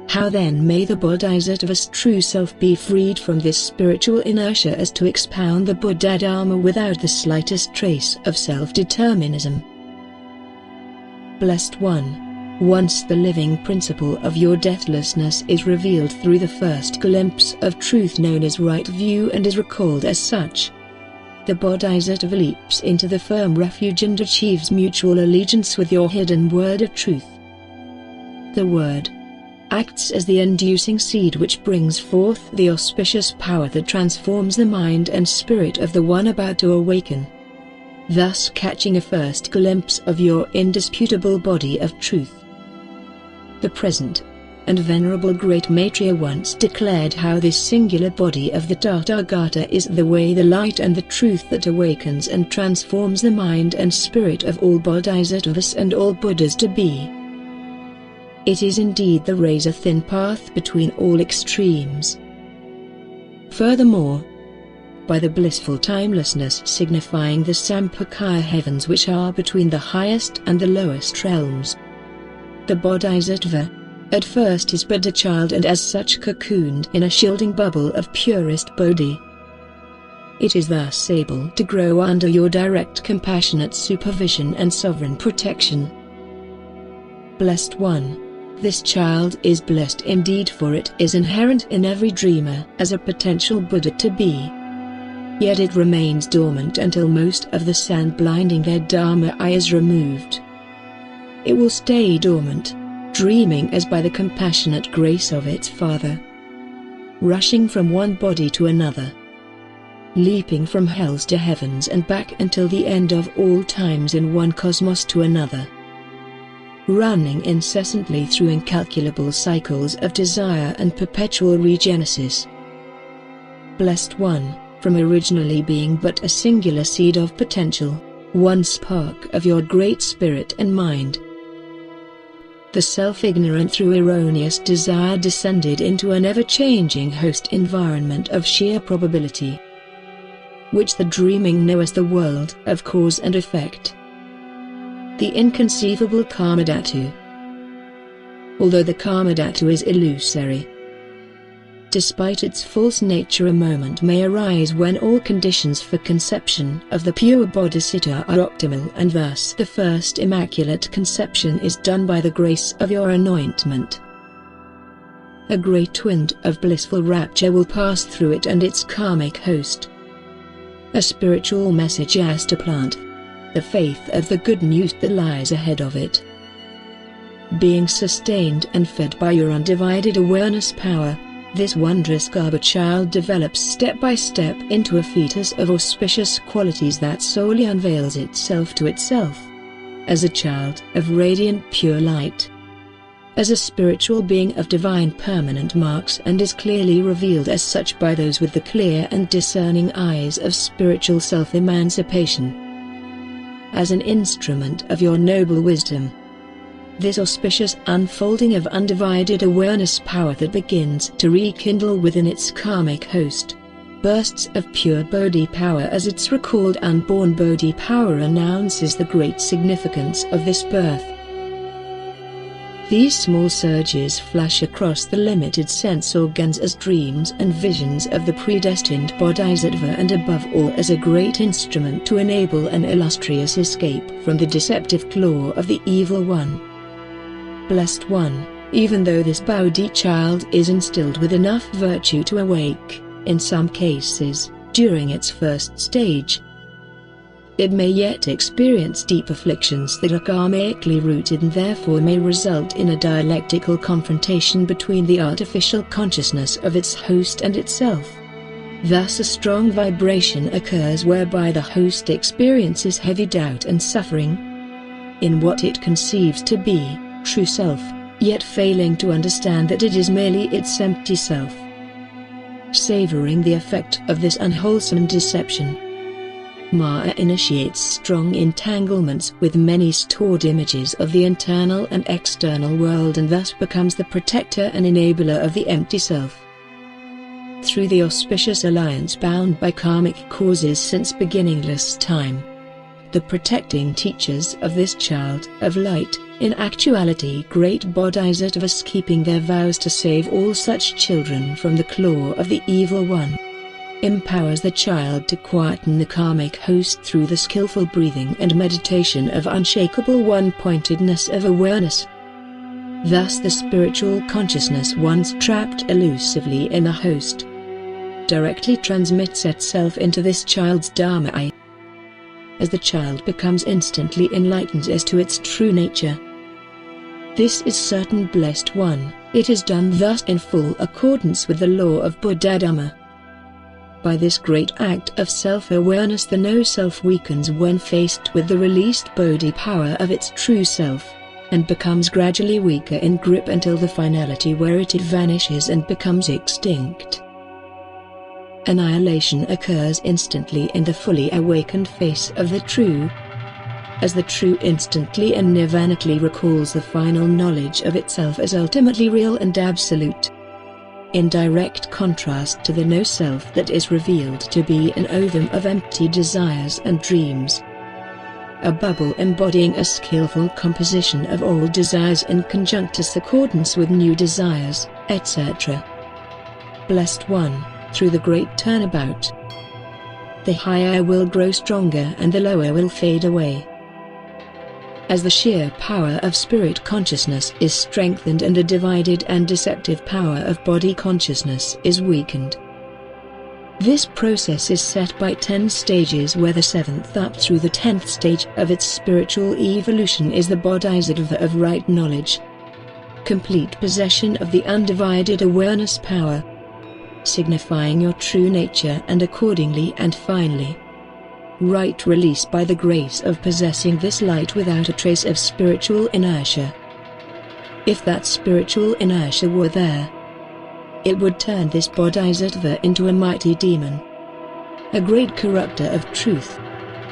How then may the Bodhisattva's true self be freed from this spiritual inertia as to expound the Buddhadharma without the slightest trace of self-determinism? Blessed One, once the living principle of your deathlessness is revealed through the first glimpse of truth known as right view and is recalled as such, the Bodhisattva leaps into the firm refuge and achieves mutual allegiance with your hidden word of truth. The word acts as the inducing seed which brings forth the auspicious power that transforms the mind and spirit of the one about to awaken, thus catching a first glimpse of your indisputable body of truth. The present and venerable great Maitreya once declared how this singular body of the Tathagata is the way, the light and the truth that awakens and transforms the mind and spirit of all bodhisattvas and all Buddhas to be. It is indeed the razor-thin path between all extremes. Furthermore, by the blissful timelessness signifying the Sampakaya heavens which are between the highest and the lowest realms, the Bodhisattva, at first is but a child and as such cocooned in a shielding bubble of purest Bodhi. It is thus able to grow under your direct compassionate supervision and sovereign protection. Blessed One, this child is blessed indeed, for it is inherent in every dreamer as a potential Buddha to be. Yet it remains dormant until most of the sand blinding their dharma-eye is removed. It will stay dormant, dreaming as by the compassionate grace of its Father, rushing from one body to another, leaping from hells to heavens and back until the end of all times in one cosmos to another, running incessantly through incalculable cycles of desire and perpetual regenesis. Blessed One, from originally being but a singular seed of potential, one spark of your great spirit and mind, the self-ignorant through erroneous desire descended into an ever-changing host environment of sheer probability, which the dreaming know as the world of cause and effect, the inconceivable karmadhatu. Although the karmadhatu is illusory, despite its false nature, a moment may arise when all conditions for conception of the pure bodhicitta are optimal, and thus the first immaculate conception is done by the grace of your anointment. A great wind of blissful rapture will pass through it and its karmic host. A spiritual message as to plant the faith of the good news that lies ahead of it. Being sustained and fed by your undivided awareness power, this wondrous Garba child develops step by step into a fetus of auspicious qualities that solely unveils itself to itself, as a child of radiant pure light, as a spiritual being of divine permanent marks, and is clearly revealed as such by those with the clear and discerning eyes of spiritual self-emancipation. As an instrument of your noble wisdom, this auspicious unfolding of undivided awareness power that begins to rekindle within its karmic host, bursts of pure Bodhi power as its recalled unborn Bodhi power announces the great significance of this birth. These small surges flash across the limited sense organs as dreams and visions of the predestined Bodhisattva, and above all as a great instrument to enable an illustrious escape from the deceptive claw of the evil one. Blessed One, even though this Bodhichild is instilled with enough virtue to awake, in some cases, during its first stage, it may yet experience deep afflictions that are karmically rooted and therefore may result in a dialectical confrontation between the artificial consciousness of its host and itself. Thus a strong vibration occurs whereby the host experiences heavy doubt and suffering in what it conceives to be true self, yet failing to understand that it is merely its empty self. Savoring the effect of this unwholesome deception, Maya initiates strong entanglements with many stored images of the internal and external world, and thus becomes the protector and enabler of the empty self. Through the auspicious alliance bound by karmic causes since beginningless time, the protecting teachers of this child of light, in actuality great bodhisattvas keeping their vows to save all such children from the claw of the evil one, empowers the child to quieten the karmic host through the skillful breathing and meditation of unshakable one-pointedness of awareness. Thus the spiritual consciousness once trapped elusively in the host directly transmits itself into this child's dharma-eye. As the child becomes instantly enlightened as to its true nature. This is certain, blessed one. It is done thus in full accordance with the law of Buddhadharma. By this great act of self-awareness the no-self weakens when faced with the released bodhi power of its true self, and becomes gradually weaker in grip until the finality where it vanishes and becomes extinct. Annihilation occurs instantly in the fully awakened face of the true, as the true instantly and nirvanically recalls the final knowledge of itself as ultimately real and absolute, in direct contrast to the no-self that is revealed to be an ovum of empty desires and dreams, a bubble embodying a skillful composition of all desires in conjunctus accordance with new desires, etc. Blessed one, through the great turnabout, the higher will grow stronger and the lower will fade away. As the sheer power of spirit consciousness is strengthened and the divided and deceptive power of body consciousness is weakened. This process is set by 10 stages, where the 7th up through the 10th stage of its spiritual evolution is the Bodhisattva of right knowledge, complete possession of the undivided awareness power, signifying your true nature, and accordingly and finally, right release by the grace of possessing this light without a trace of spiritual inertia. If that spiritual inertia were there, it would turn this bodhisattva into a mighty demon, a great corrupter of truth,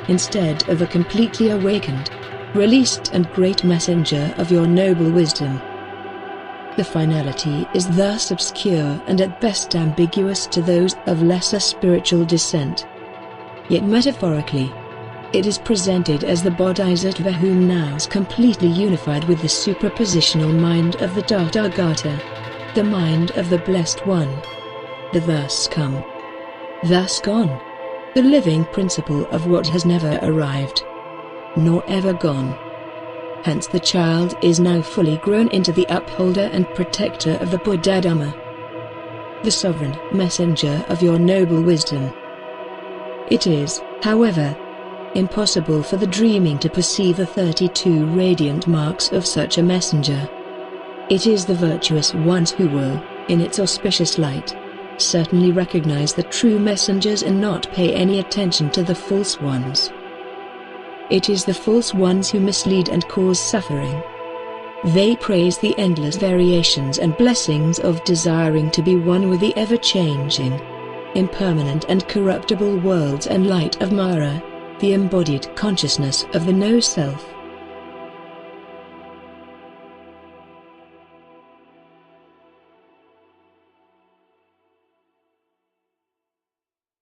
instead of a completely awakened, released and great messenger of your noble wisdom. The finality is thus obscure and at best ambiguous to those of lesser spiritual descent. Yet metaphorically, it is presented as the bodhisattva whom now is completely unified with the suprapositional mind of the Tathagata, the mind of the Blessed One, the thus come, thus gone, the living principle of what has never arrived, nor ever gone. Hence the child is now fully grown into the upholder and protector of the Buddhadharma, the sovereign messenger of your noble wisdom. It is, however, impossible for the dreaming to perceive the 32 radiant marks of such a messenger. It is the virtuous ones who will, in its auspicious light, certainly recognize the true messengers and not pay any attention to the false ones. It is the false ones who mislead and cause suffering. They praise the endless variations and blessings of desiring to be one with the ever-changing, impermanent and corruptible worlds and light of Mara, the embodied consciousness of the no-self.